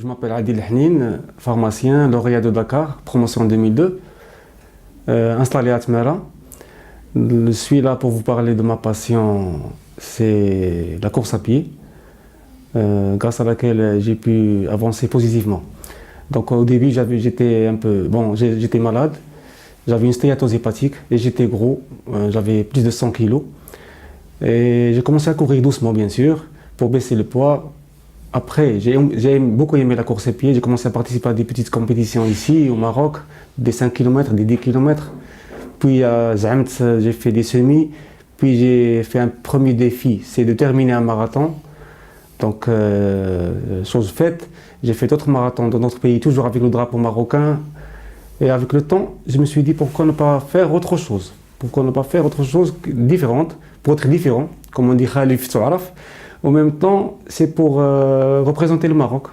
je m'appelle Adil Hnin, pharmacien, lauréat de Dakar, promotion 2002, installé à Tmera. Je suis là pour vous parler de ma passion, c'est la course à pied, grâce à laquelle j'ai pu avancer positivement. Donc au début, j'étais malade, j'avais une stéatose hépatique et j'étais gros, j'avais plus de 100 kilos. Et j'ai commencé à courir doucement, bien sûr, pour baisser le poids. Après, j'ai beaucoup aimé la course à pied. J'ai commencé à participer à des petites compétitions ici, au Maroc, des 5 km, des 10 km. Puis à Z'Amt, j'ai fait des semis. Puis j'ai fait un premier défi, c'est de terminer un marathon. Donc, chose faite, j'ai fait d'autres marathons dans notre pays, toujours avec le drapeau marocain. Et avec le temps, je me suis dit pourquoi ne pas faire autre chose? Pourquoi ne pas faire autre chose différente, pour être différent, comme on dit Khalif Touaraf. En même temps, c'est pour représenter le Maroc.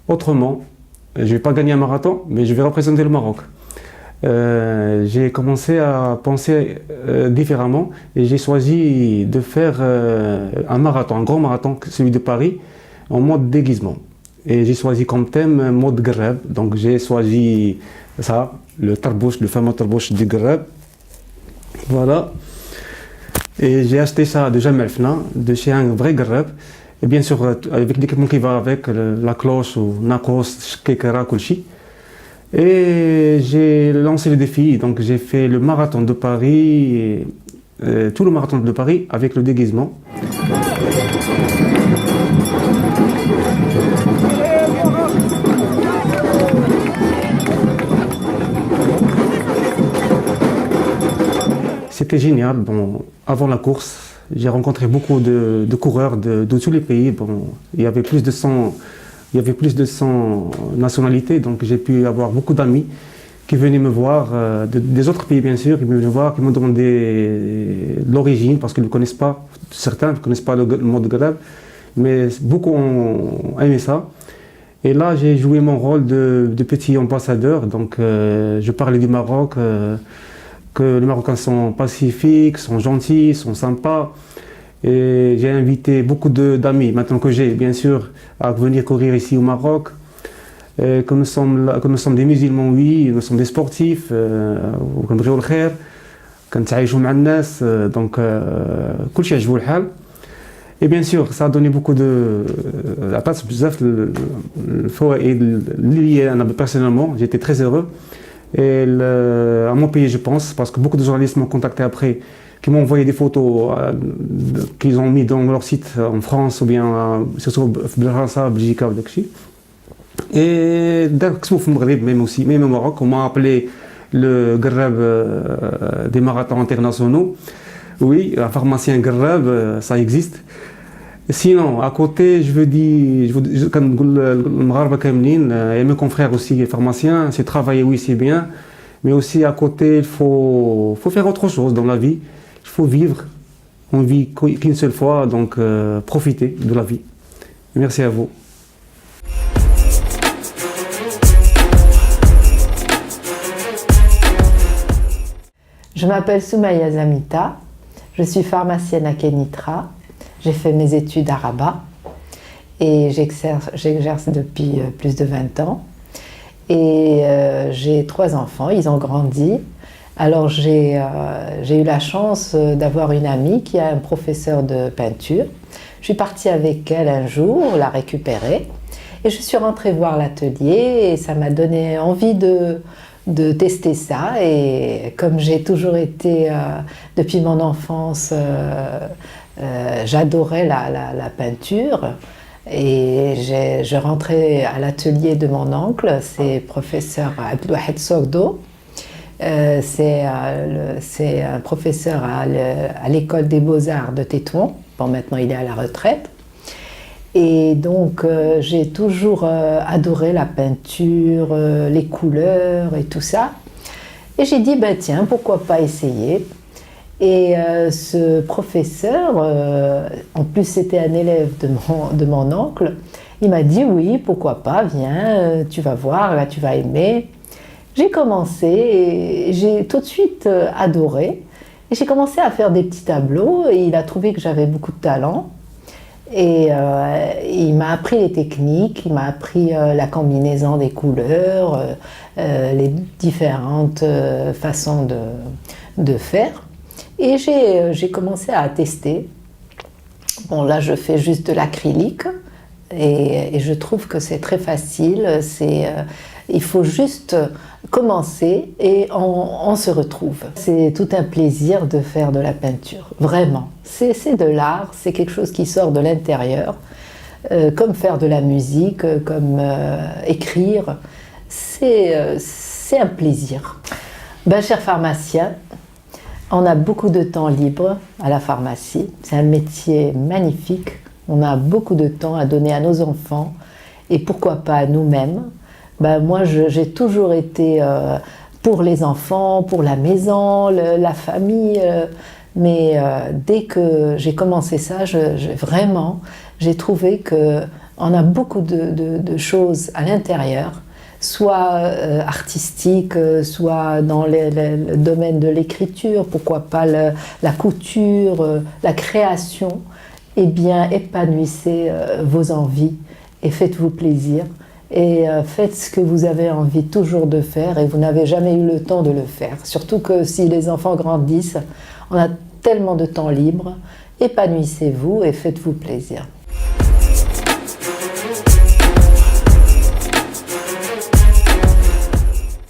Autrement, je ne vais pas gagner un marathon, mais je vais représenter le Maroc. J'ai commencé à penser différemment et j'ai choisi de faire un marathon, un grand marathon, celui de Paris, en mode déguisement. Et j'ai choisi comme thème mode Ghareb. Donc j'ai choisi ça, le tarbouch, le fameux tarbouch du Ghareb. Voilà. Et j'ai acheté ça de Jamal Fna, de chez un vrai Ghareb. Et bien sûr, avec l'équipement qui va avec, la cloche ou Nakos, Kekara, Kulchi. Et j'ai lancé le défi. Donc j'ai fait le marathon de Paris, tout le marathon de Paris avec le déguisement. C'était génial. Bon, avant la course, j'ai rencontré beaucoup de coureurs de tous les pays. Bon, il y avait plus de 100 nationalités, donc j'ai pu avoir beaucoup d'amis qui venaient me voir, des autres pays bien sûr, qui venaient me voir, qui me demandaient l'origine, parce qu'ils ne connaissent pas, certains ne connaissent pas le mode Ghareb, mais beaucoup ont aimé ça. Et là, j'ai joué mon rôle de petit ambassadeur, donc je parlais du Maroc, que les Marocains sont pacifiques, sont gentils, sont sympas. Et j'ai invité beaucoup d'amis, maintenant que j'ai, bien sûr, à venir courir ici au Maroc. Et que nous sommes des musulmans, oui, nous sommes des sportifs, وكنبغيو الخير, كنتعايشوا مع الناس, donc كلشي عجبو الحال. Et bien sûr, ça a donné beaucoup عطات بزاف الفوائد liées أنا personnellement, j'étais très heureux. Et à mon pays, je pense, parce que beaucoup de journalistes m'ont contacté après, qui m'ont envoyé des photos qu'ils ont mis dans leur site en France, ou bien surtout en France, Belgique, ou Dakshi. Et même aussi, même au Maroc, on m'a appelé le Ghareb des marathons internationaux. Oui, un pharmacien Ghareb, ça existe. Sinon, à côté, je veux dire, quand et mes confrères aussi, pharmaciens, c'est travailler, oui, c'est bien, mais aussi à côté, il faut faire autre chose dans la vie. Il faut vivre. On vit qu'une seule fois, donc profiter de la vie. Merci à vous. Je m'appelle Soumaya Zamita, je suis pharmacienne à Kenitra. J'ai fait mes études à Rabat et j'exerce depuis plus de 20 ans. Et j'ai 3 enfants, ils ont grandi. Alors j'ai eu la chance d'avoir une amie qui a un professeur de peinture. Je suis partie avec elle un jour, la récupérer. Et je suis rentrée voir l'atelier et ça m'a donné envie de tester ça. Et comme j'ai toujours été, depuis mon enfance, j'adorais la peinture et je rentrais à l'atelier de mon oncle, c'est professeur Abdelwahed Sogdo. C'est un professeur à l'école des beaux-arts de Tétouan. Bon, maintenant il est à la retraite. Et donc j'ai toujours adoré la peinture, les couleurs et tout ça. Et j'ai dit, ben tiens, pourquoi pas essayer? Et ce professeur, en plus c'était un élève de mon oncle, il m'a dit oui, pourquoi pas, viens, tu vas voir, là tu vas aimer. J'ai commencé et j'ai tout de suite adoré. Et j'ai commencé à faire des petits tableaux et il a trouvé que j'avais beaucoup de talent. Et il m'a appris les techniques, il m'a appris la combinaison des couleurs, les différentes façons de faire. Et j'ai commencé à tester. Bon, là, je fais juste de l'acrylique et je trouve que c'est très facile. Il faut juste commencer et on se retrouve. C'est tout un plaisir de faire de la peinture, vraiment. C'est de l'art, c'est quelque chose qui sort de l'intérieur, comme faire de la musique, comme écrire. C'est un plaisir. Ben, cher pharmacien, on a beaucoup de temps libre à la pharmacie. C'est un métier magnifique. On a beaucoup de temps à donner à nos enfants et pourquoi pas à nous-mêmes. Ben moi, j'ai toujours été pour les enfants, pour la maison, la famille. Mais dès que j'ai commencé ça, vraiment, j'ai trouvé qu'on a beaucoup de choses à l'intérieur, soit artistiques, soit dans le domaine de l'écriture, pourquoi pas la couture, la création. Eh bien, épanouissez vos envies et faites-vous plaisir. Et faites ce que vous avez envie toujours de faire et vous n'avez jamais eu le temps de le faire. Surtout que si les enfants grandissent, on a tellement de temps libre. Épanouissez-vous et faites-vous plaisir.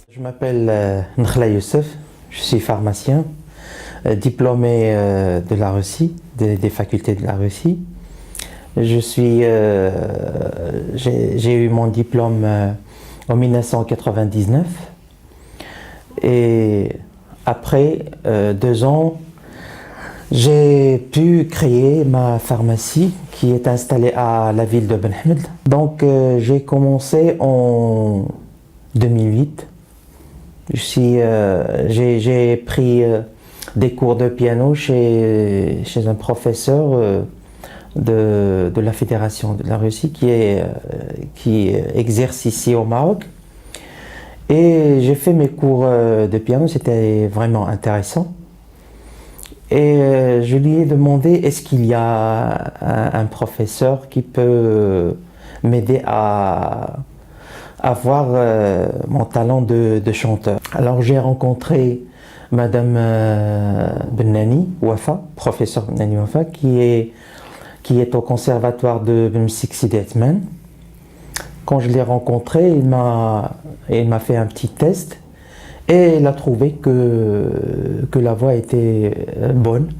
Je m'appelle Nkhla Youssef, je suis pharmacien, diplômé de la Russie, des facultés de la Russie. J'ai eu mon diplôme en 1999 et après 2 ans, j'ai pu créer ma pharmacie qui est installée à la ville de Ben Hamd. Donc j'ai commencé en 2008. J'ai pris des cours de piano chez un professeur de la Fédération de la Russie qui exerce ici au Maroc. Et j'ai fait mes cours de piano, c'était vraiment intéressant. Et je lui ai demandé est-ce qu'il y a un professeur qui peut m'aider à avoir mon talent de chanteur. Alors j'ai rencontré Madame Bennani Wafa, professeur Bennani Wafa, qui est au conservatoire de Bemsik Sidi Atman. Quand je l'ai rencontré, il m'a fait un petit test et il a trouvé que la voix était bonne.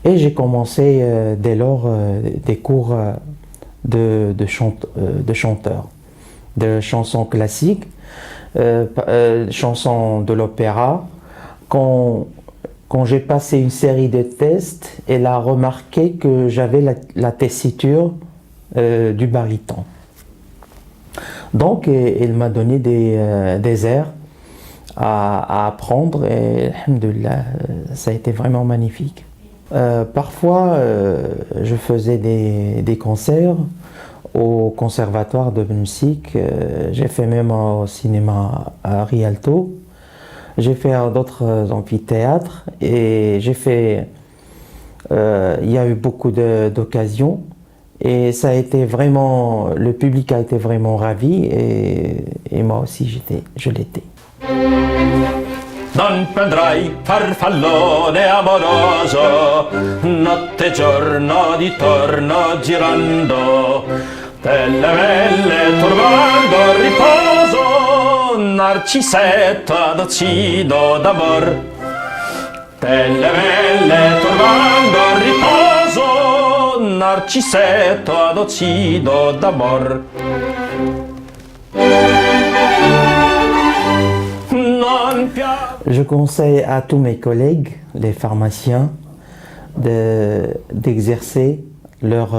Et j'ai commencé dès lors des cours de chanteur, de chansons classiques, chansons de l'opéra. Quand j'ai passé une série de tests, elle a remarqué que j'avais la tessiture du baryton. Donc elle m'a donné des airs à apprendre et alhamdoulilah, ça a été vraiment magnifique. Parfois je faisais des concerts au conservatoire de Bemsik, j'ai fait même au cinéma à Rialto. J'ai fait d'autres amphithéâtres et il y a eu beaucoup d'occasions et ça a été vraiment, le public a été vraiment ravi et moi aussi je l'étais. Non prendrai farfallone amoroso, notte e giorno di torno girando, delle velle turbando il riposo, narcisetto adocido d'amor. Delle velle turbando il riposo, narcisetto adocido d'amor. Je conseille à tous mes collègues, les pharmaciens, d'exercer leur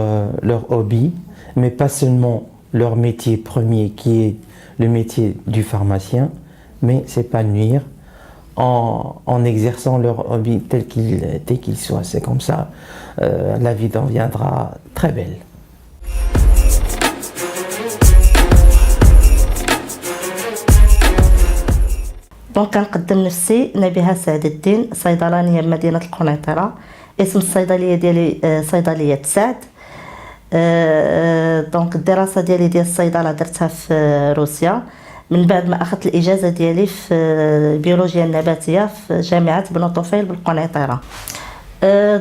hobby, mais pas seulement leur métier premier qui est le métier du pharmacien, mais s'épanouir en exerçant leur hobby tel qu'il soit. C'est comme ça, la vie deviendra très belle. دونك كنقدم نفسي نبيها سعد الدين، صيدلانيه بمدينه القنيطره. اسم الصيدليه ديالي صيدليه سعد. دونك الدراسة ديالي ديال الصيدلة درتها في روسيا من بعد ما أخذت الإجازة ديالي في البيولوجيا النباتية في جامعة بنو طفيل بالقنيطرة.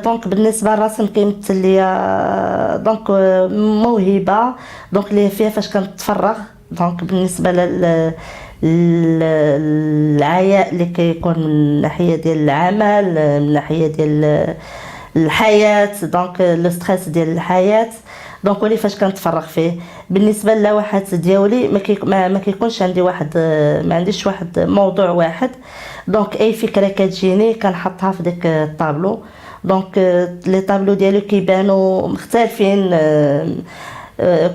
دونك بالنسبة للرسم كيمثل ليا دونك موهبة دونك اللي فيها فاش كنتفرغ. دونك بالنسبة للعياء اللي كيكون من الناحية ديال العمل من الناحية ديال الحياة دونك لو ستريس ديال الحياة دونك ولي فاش كنتفرغ فيه. بالنسبه للوحات ديالي ما كيكونش عندي واحد ما عنديش واحد موضوع واحد دونك اي فكره كتجيني كنحطها في ديك الطابلو. دونك لي طابلو ديالي كيبانوا مختلفين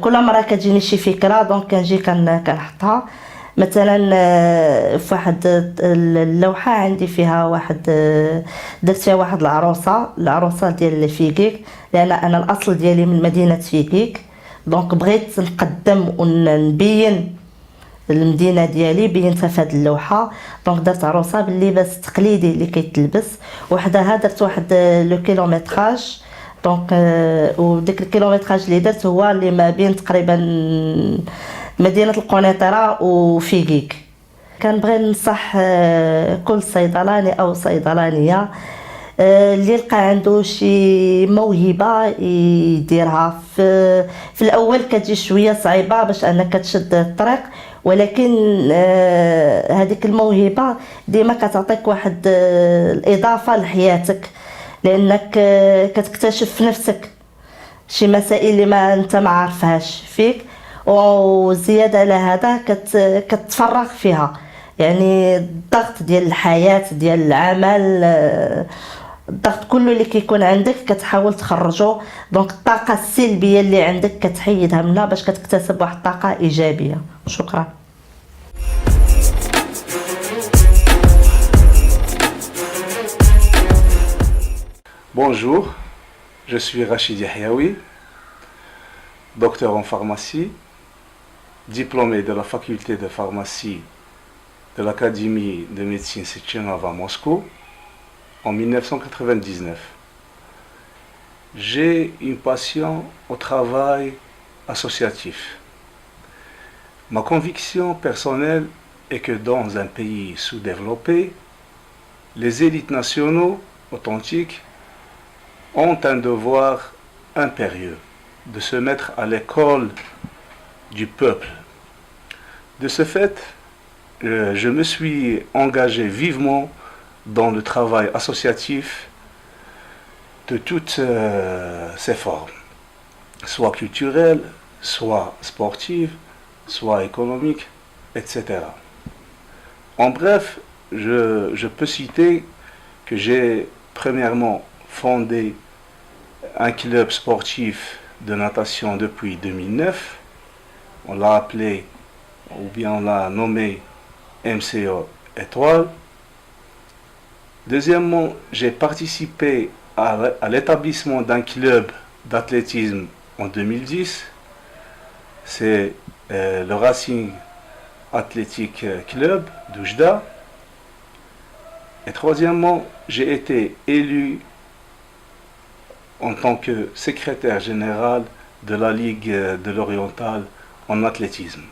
كل مره كتجيني شي فكره دونك كنجي كنحطها. مثلا في واحد اللوحه عندي فيها واحد درت فيها واحد العروسه ديال فيكيك لان انا الاصل ديالي من مدينه فيكيك. دونك بغيت نقدم ونبين المدينه ديالي بينتها في هذه اللوحه. دونك درت عروسه باللباس التقليدي اللي كيتلبس وحدها درت واحد لو كيلومتراج. دونك وديك الكيلومتراج اللي درت هو اللي ما بين تقريبا مدينة القنيطرة وفيكيك. كنبغي ننصح كل صيدلاني أو صيدلانية اللي يلقى عنده شي موهبة يديرها. في الأول كتجي شوية صعيبة باش أنك تشد الطريق ولكن هذيك الموهبة ديما كتعطيك واحد الإضافة لحياتك لأنك كتكتشف في نفسك شي مسائل اللي ما أنت ما عارفهاش فيك وزيادة على هذا كتفرغ فيها. يعني الضغط ديال الحياة ديال العمل الضغط كله اللي كيكون عندك كتحاول تخرجه. دونك الطاقة السلبية اللي عندك كتحيدها منها باش كتكتسب واحد الطاقة إيجابية. شكرا. Bonjour, je suis Rachid Yahyaoui, docteur en pharmacie, diplômé de la faculté de pharmacie de l'Académie de médecine Sechenov à Moscou en 1999. J'ai une passion au travail associatif. Ma conviction personnelle est que dans un pays sous-développé, les élites nationaux authentiques ont un devoir impérieux de se mettre à l'école du peuple. De ce fait, je me suis engagé vivement dans le travail associatif de toutes ses formes, soit culturelles, soit sportives, soit économiques, etc. En bref, je peux citer que j'ai premièrement fondé un club sportif de natation depuis 2009. On l'a appelé, ou bien on l'a nommé MCO Étoile. Deuxièmement, j'ai participé à l'établissement d'un club d'athlétisme en 2010. C'est le Racing Athletic Club d'Oujda. Et troisièmement, j'ai été élu en tant que secrétaire général de la Ligue de l'Oriental en athlétisme.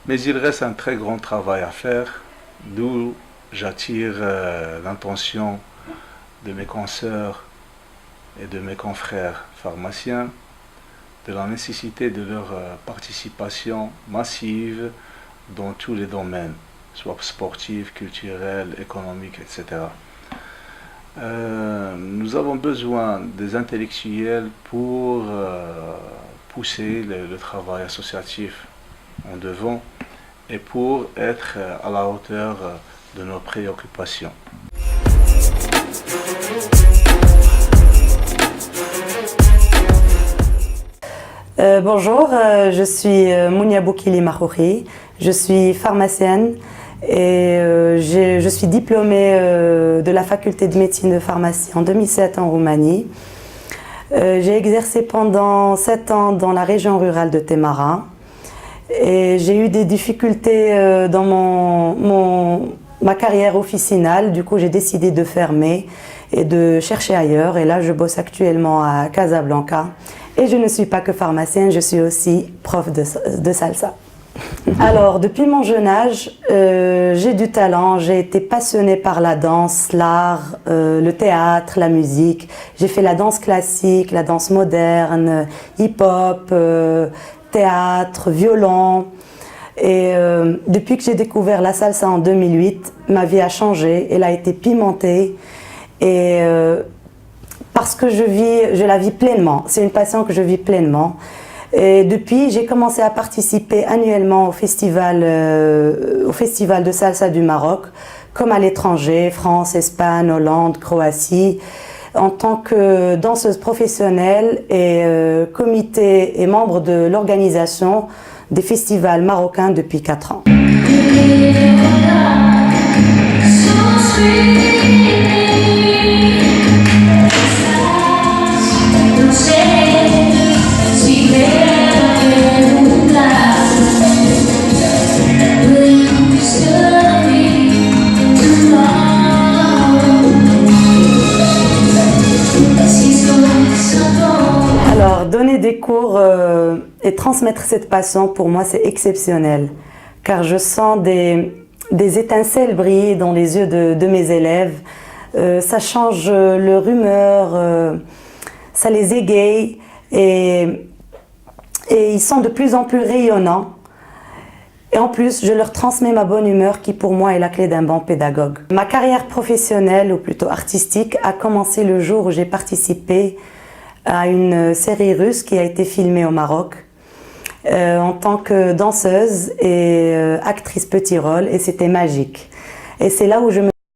Mais il reste un très grand travail à faire, d'où j'attire l'attention de mes consoeurs et de mes confrères pharmaciens de la nécessité de leur participation massive dans tous les domaines, soit sportifs, culturels, économiques, etc. Nous avons besoin des intellectuels pour pousser le travail associatif en devant et pour être à la hauteur de nos préoccupations. Bonjour, je suis Mounia Boukili Mahouri, je suis pharmacienne et je suis diplômée de la faculté de médecine de pharmacie en 2007 en Roumanie. J'ai exercé pendant 7 ans dans la région rurale de Témara et j'ai eu des difficultés dans ma carrière officinale. Du coup, j'ai décidé de fermer et de chercher ailleurs. Et là, je bosse actuellement à Casablanca Et je ne suis pas que pharmacienne, je suis aussi prof de salsa. Alors, depuis mon jeune âge, j'ai du talent, j'ai été passionnée par la danse, l'art, le théâtre, la musique. J'ai fait la danse classique, la danse moderne, hip-hop, théâtre, violon. Et depuis que j'ai découvert la salsa en 2008, ma vie a changé, elle a été pimentée. Et parce que je la vis pleinement, c'est une passion que je vis pleinement. Et depuis, j'ai commencé à participer annuellement au festival de salsa du Maroc, comme à l'étranger, France, Espagne, Hollande, Croatie, en tant que danseuse professionnelle et comité et membre de l'organisation des festivals marocains depuis 4 ans. Alors, donner des cours et transmettre cette passion, pour moi, c'est exceptionnel. Car je sens des étincelles briller dans les yeux de mes élèves. Ça change leur humeur, ça les égaye et ils sont de plus en plus rayonnants. Et en plus, je leur transmets ma bonne humeur qui pour moi est la clé d'un bon pédagogue. Ma carrière professionnelle, ou plutôt artistique, a commencé le jour où j'ai participé à une série russe qui a été filmée au Maroc en tant que danseuse et actrice petit rôle, et c'était magique. Et c'est là où je me